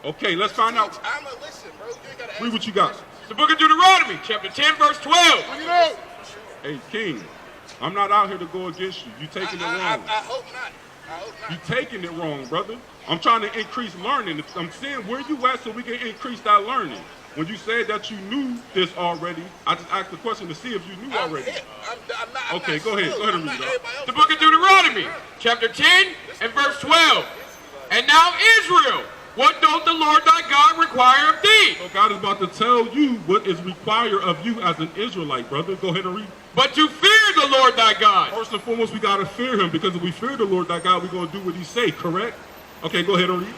Okay, let's find out. I'm going to listen, bro. You ain't got to Read what you got. It's the book of Deuteronomy, chapter 10, verse 12. Bring it out. Hey, King, I'm not out here to go against you. You taking it wrong. I hope not. I hope not. You taking it wrong, brother. I'm trying to increase learning. I'm saying where you at so we can increase that learning. When you said that you knew this already, I just asked the question to see if you knew already. Okay, go ahead and read it. The book of Deuteronomy, chapter 10 and verse 12. And now Israel, what doth the Lord thy God require of thee? So God is about to tell you what is required of you as an Israelite, brother. Go ahead and read. But to fear the Lord thy God. First and foremost, we got to fear him, because if we fear the Lord thy God, we're going to do what he say, correct? Okay, go ahead and read.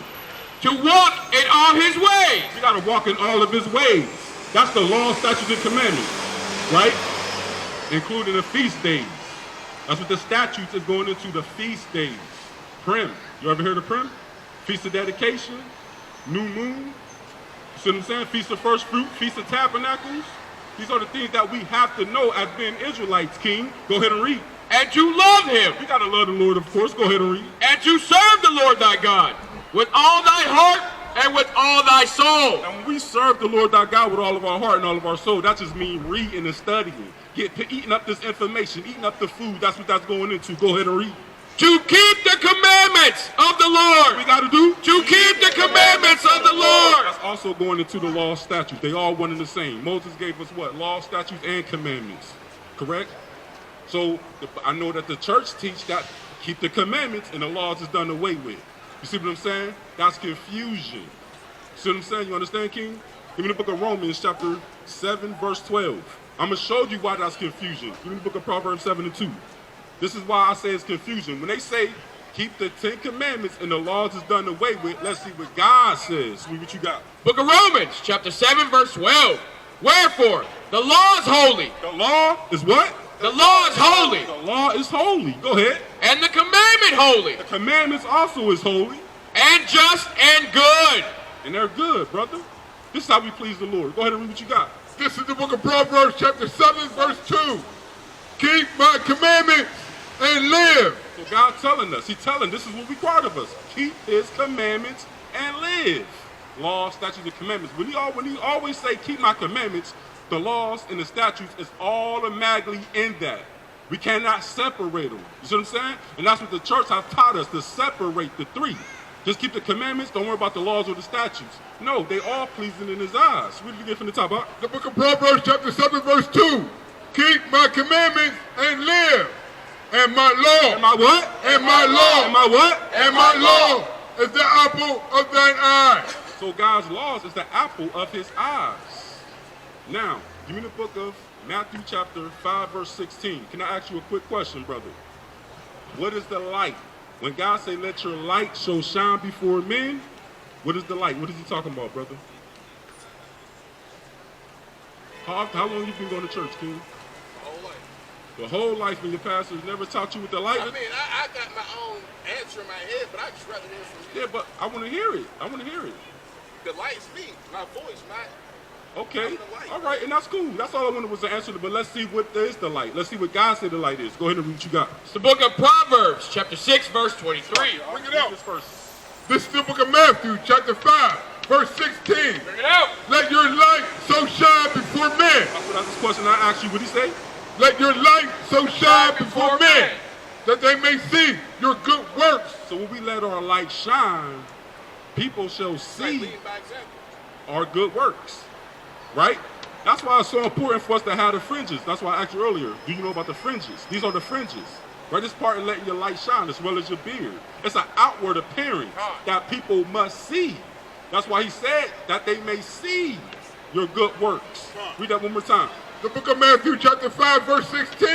To walk in all his ways. We got to walk in all of his ways. That's the law, statutes, and commandments, right? Including the feast days. That's what the statutes is going into, the feast days. Prim. You ever heard of Prim? Feast of Dedication, New Moon. You see what I'm saying? Feast of First Fruit, Feast of Tabernacles. These are the things that we have to know as being Israelites, King. Go ahead and read. And to love him. We got to love the Lord, of course. Go ahead and read. And to serve the Lord thy God with all thy heart and with all thy soul. And when we serve the Lord thy God with all of our heart and all of our soul, that just means reading and studying. Eating up this information, eating up the food. That's what that's going into. Go ahead and read. To keep the commandments of the Lord. We got to do? To keep the commandments of the Lord. That's also going into the law, statutes. They all one and the same. Moses gave us what? Law, statutes, and commandments. Correct? So I know that the church teach that keep the commandments and the laws is done away with. You see what I'm saying? That's confusion. See what I'm saying? You understand, King? Give me the book of Romans, chapter 7, verse 12. I'm going to show you why that's confusion. Give me the book of Proverbs 7 and 2. This is why I say it's confusion. When they say, keep the 10 commandments and the laws is done away with, let's see what God says. Read what you got. Book of Romans, chapter 7, verse 12. Wherefore, the law is holy. The law is what? The law is holy. The law is holy. Go ahead. And the commandment holy. The commandments also is holy. And just and good. And they're good, brother. This is how we please the Lord. Go ahead and read what you got. This is the book of Proverbs, chapter 7, verse 2. Keep my commandments and live. So God's telling us, he's telling, this is what required of us. Keep his commandments and live. Laws, statutes, and commandments. When he always say, keep my commandments, the laws and the statutes is automatically in that. We cannot separate them. You see what I'm saying? And that's what the church has taught us, to separate the three. Just keep the commandments, don't worry about the laws or the statutes. No, they all pleasing in his eyes. What did you get from the top up? The book of Proverbs, chapter 7, verse 2. Keep my commandments and live. And my law. And my what? And my law. And my what? And my law is the apple of thine eye. So God's laws is the apple of his eyes. Now, give me the book of Matthew chapter 5, verse 16. Can I ask you a quick question, brother? What is the light? When God say, let your light so shine before men, what is the light? What is he talking about, brother? How long you been going to church, King? The whole life, when your pastors never taught you what the light is? I mean, I got my own answer in my head, but I just rather hear from you. Yeah, but I want to hear it. I want to hear it. The light's me, my voice, Okay, all right, and that's cool. That's all I wanted was the answer, but let's see what is the light. Let's see what God said the light is. Go ahead and read what you got. It's the book of Proverbs, chapter 6, verse 23. Bring it out. This is the book of Matthew, chapter 5, verse 16. Bring it out. Let your light so shine before men. That's what this question I asked you. What did he say? Let your light so shine before men, that they may see your good works. So when we let our light shine, people shall see our good works. Right? That's why it's so important for us to have the fringes. That's why I asked you earlier, do you know about the fringes? These are the fringes. Right? This part of letting your light shine as well as your beard. It's an outward appearance that people must see. That's why he said that they may see your good works. Read that one more time. The book of Matthew, chapter 5, verse 16.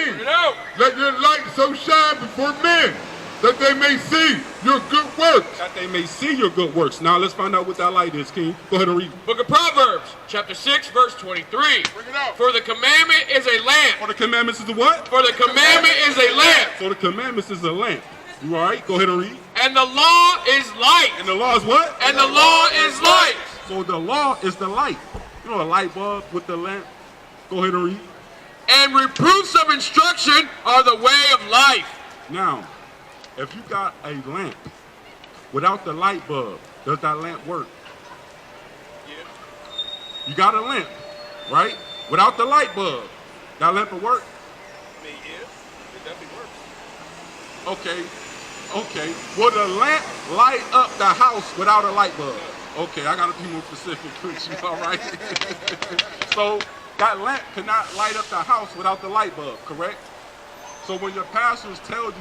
Let your light so shine before men, that they may see your good works. That they may see your good works. Now let's find out what that light is, King. Go ahead and read. Book of Proverbs, chapter 6, verse 23. Bring it out. For the commandment is a lamp. For the commandments is a what? For the commandment is a lamp. So the commandments is a lamp. You all right? Go ahead and read. And the law is light. And the law is what? And the law is light. So the law is the light. You know a light bulb with the lamp? Go ahead and read. And reproofs of instruction are the way of life. Now, if you got a lamp without the light bulb, does that lamp work? You got a lamp, right? Without the light bulb, that lamp will work? I mean, yeah, it definitely works. Okay. Will the lamp light up the house without a light bulb? Okay, I gotta be more specific with you, all right? So that lamp cannot light up the house without the light bulb, correct? So when your pastors tell you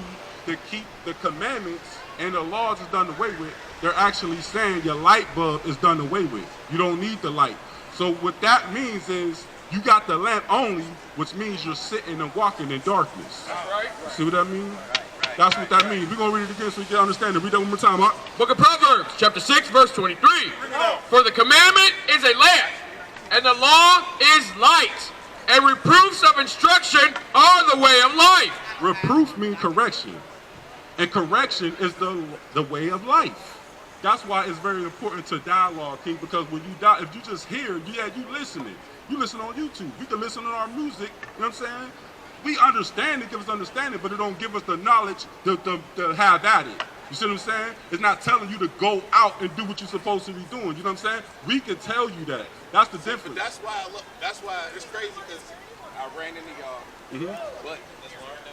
to keep the commandments and the laws is done away with, they're actually saying your light bulb is done away with. You don't need the light. So what that means is you got the lamp only, which means you're sitting and walking in darkness. That's right. See what that means? That's what that means. We're going to read it again so you can understand it. Read that one more time, huh? Book of Proverbs, chapter 6, verse 23. For the commandment is a lamp, and the law is light, and reproofs of instruction are the way of life. Reproof means correction. And correction is the way of life. That's why it's very important to dialogue, King, because when you die, if you just hear, you listening. You listen on YouTube. You can listen to our music, you know what I'm saying? We understand it, give us understanding, but it don't give us the knowledge to have at it. You see what I'm saying? It's not telling you to go out and do what you're supposed to be doing. You know what I'm saying? We can tell you that. That's the difference. But that's why it's crazy because I ran into y'all, but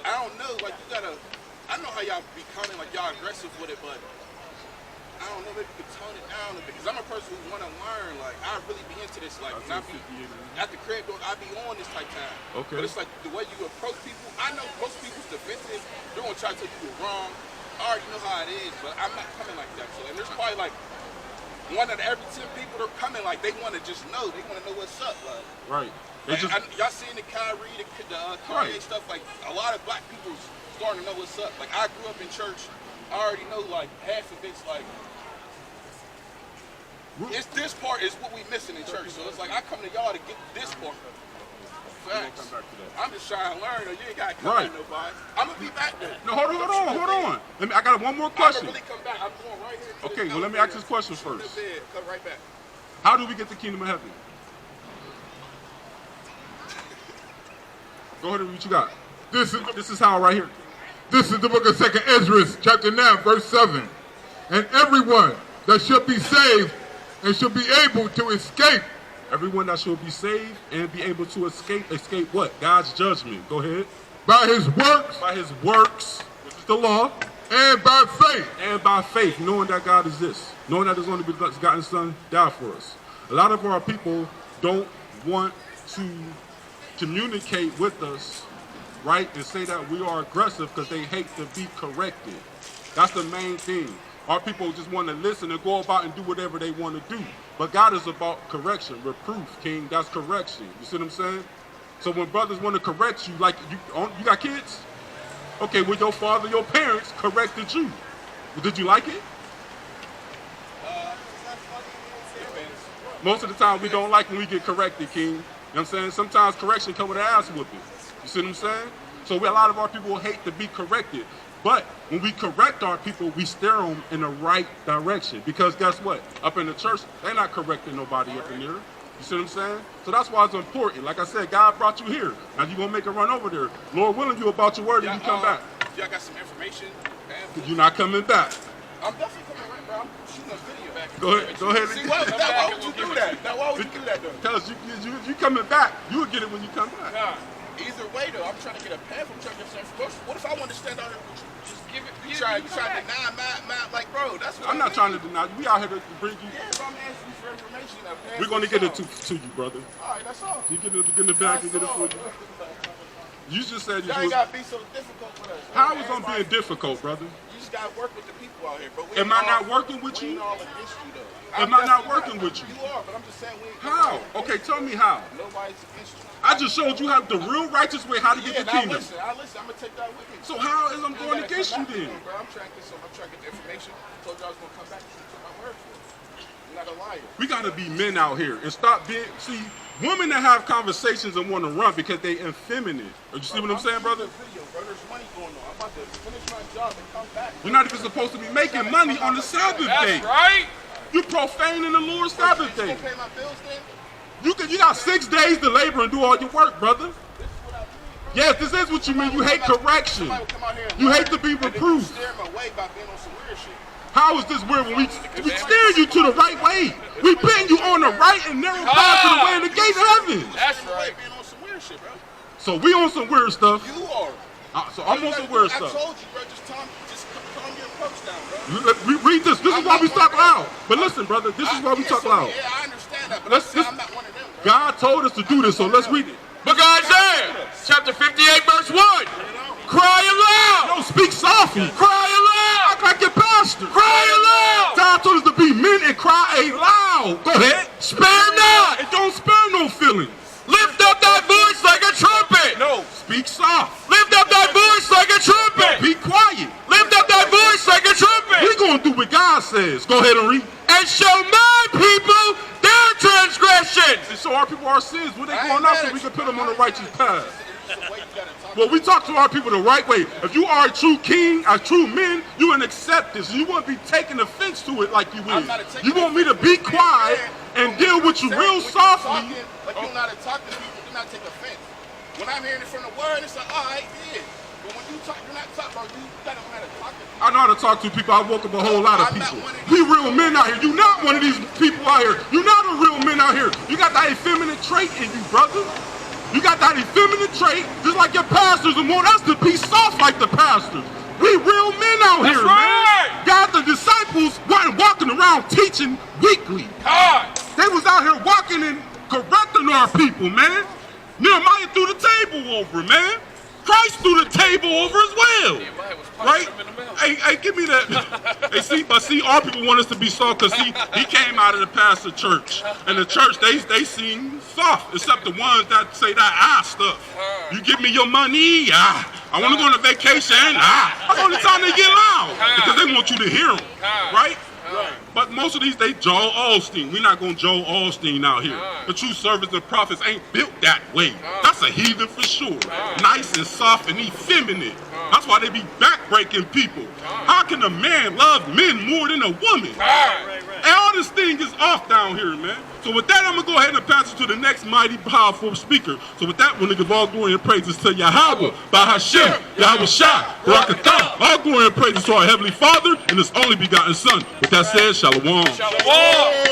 I don't know. Like I know how y'all be coming, like y'all aggressive with it, but I don't know, maybe you could tone it down a bit, because I'm a person who want to learn. Like, I really be into this. Like, when I be at the crib, I be on this type time. Okay. But it's like the way you approach people. I know most people's defensive. They're going to try to tell you you're wrong. I already know how it is, but I'm not coming like that. So, and there's probably like 1 out of every 10 people that are coming like they want to just know. They want to know what's up. Like, right. Y'all seen the Kyrie, the Kanye stuff. Like, a lot of black people starting to know what's up. Like, I grew up in church. I already know like half of it's like. It's this part is what we missing in church. So it's like I come to y'all to get this part. Facts. I'm just trying to learn. Or you ain't got to come at nobody. I'm gonna be back there. No, hold on. I got one more question. I'm gonna really come back. I'm going right here. Okay, well let me ask this question first. Come right back. How do we get the kingdom of heaven? Go ahead and read what you got. This is how right here. This is the book of 2nd Ezra, chapter 9, verse 7. And everyone that shall be saved and shall be able to escape. Everyone that shall be saved and be able to escape what? God's judgment. Go ahead. By his works. By his works, which is the law. And by faith. And by faith, knowing that God exists. Knowing that his only begotten Son died for us. A lot of our people don't want to communicate with us, right, and say that we are aggressive because they hate to be corrected. That's the main thing. Our people just want to listen and go about and do whatever they want to do. But God is about correction, reproof, King. That's correction. You see what I'm saying? So when brothers want to correct you, like you got kids? Okay, well your father, your parents corrected you. Well, did you like it? Most of the time we don't like when we get corrected, King. You know what I'm saying? Sometimes correction comes with an ass whooping. You see what I'm saying? So a lot of our people hate to be corrected. But when we correct our people, we steer them in the right direction. Because guess what? Up in the church, they're not correcting nobody up in there. You see what I'm saying? So that's why it's important. Like I said, God brought you here. Now you're going to make a run over there. Lord willing, you about your word and you come back. Y'all got some information? You're not coming back. I'm definitely coming right, bro. I'm shooting a video back. Go ahead. See, why would you do that? Now, why would you do that, though? Because you coming back. You'll get it when you come back. Nah. Either way, though, I'm trying to get a path. I'm trying to get some information. What if I want to stand out here with you? Just give it. You try to deny my, like, bro, that's what I'm not trying to deny you. We out here to bring you. Yeah, but I'm asking you for information. We're going to get it to you, brother. All right, that's all. You get it back and get it for you. You just said you ain't got to be so difficult with us. How is it being difficult, brother? You just got to work with the people out here. But am I not working with you? We ain't all against you, though. Am I not working with you? You are, but I'm just saying we ain't. How? Okay, tell me how. Nobody's against you. I just showed you how the real righteous way how to get the kingdom. Listen. I'm going to take that with me. So how is I'm going against you then? Bro, I'm trying to get the information. I told you I was going to come back and took my word for it. I'm not a liar. We got to be men out here and stop being, see, women that have conversations and want to run because they effeminate. You see what I'm saying, brother? There's money going on. I'm about to finish my job and come back. You're not even supposed to be making money on the Sabbath day. That's right. You're profaning the Lord's Sabbath day. You gonna pay my bills then? You got 6 days to labor and do all your work, brother. Yes, this is what you mean. You hate correction. You hate to be reproved. Steer him away by being on some weird shit. How is this weird when we steer you to the right way? We bend you on the right and narrow path to the way in the gate of heaven. That's right. Being on some weird shit, bro. So we on some weird stuff. You are. So I'm on some weird stuff. I told you, bro. Just calm your approach down, bro. We read this. This is why we talk loud. But listen, brother, this is why we talk loud. Yeah, I understand that, but I'm not one of them, bro. God told us to do this, so let's read it. Book of Isaiah, chapter 58, verse 1. Cry aloud. Don't speak softly. Cry aloud. Act like your pastor. Cry aloud. God told us to be men and cry aloud. Go ahead. Spare not. And don't spare no feelings. Lift up thy voice like a trumpet. No, speak soft. Lift up thy voice like a trumpet. Be quiet. Lift up thy voice like a trumpet. We're going to do what God says. Go ahead and read. And show my people their transgressions. And show our people our sins. Where they going out so we can put them on the righteous path. It's the way you gotta talk. Well, we talk to our people the right way. If you are a true king, a true man, you will accept this. You won't be taking offense to it like you I'm is. not taking You want me to be quiet and deal with you real softly. Like you know how to talk to people, do not take offense. When I'm hearing it from the word, it's like, all right, yeah. But when you talk, you're not talking about you gotta know how to talk to people. I know how to talk to people. I woke up a whole lot of I'm not people. one of We real men out here. You're not one of these people out here. You're not a real man out here. You got that effeminate trait in you, brother. You got that effeminate trait, just like your pastors and want us to be soft like the pastors. We real men out here, right. man. God, the disciples weren't walking around teaching weekly. God. They was out here walking and correcting our people, man. Nehemiah threw the table over, man. Christ threw the table over as well. Right? Hey, give me that. Hey, see, our people want us to be soft because he came out of the pastor church. And the church, they seem soft, except the ones that say that stuff. You give me your money, I want to go on a vacation, That's the only time they get loud because they want you to hear them, right? But most of these, they Joel Osteen. We're not going to Joel Osteen out here. The true servants and prophets ain't built that way. That's a heathen for sure. Nice and soft and effeminate. That's why they be backbreaking people. How can a man love men more than a woman? And all this thing is off down here, man. So with that, I'm going to go ahead and pass it to the next mighty, powerful speaker. So with that, we're going to give all glory and praises to Yahweh, Bahashem, Yahweh Shah, Barakatah. All glory and praises to our Heavenly Father and His only begotten Son. With that said, Shalom. Shalom.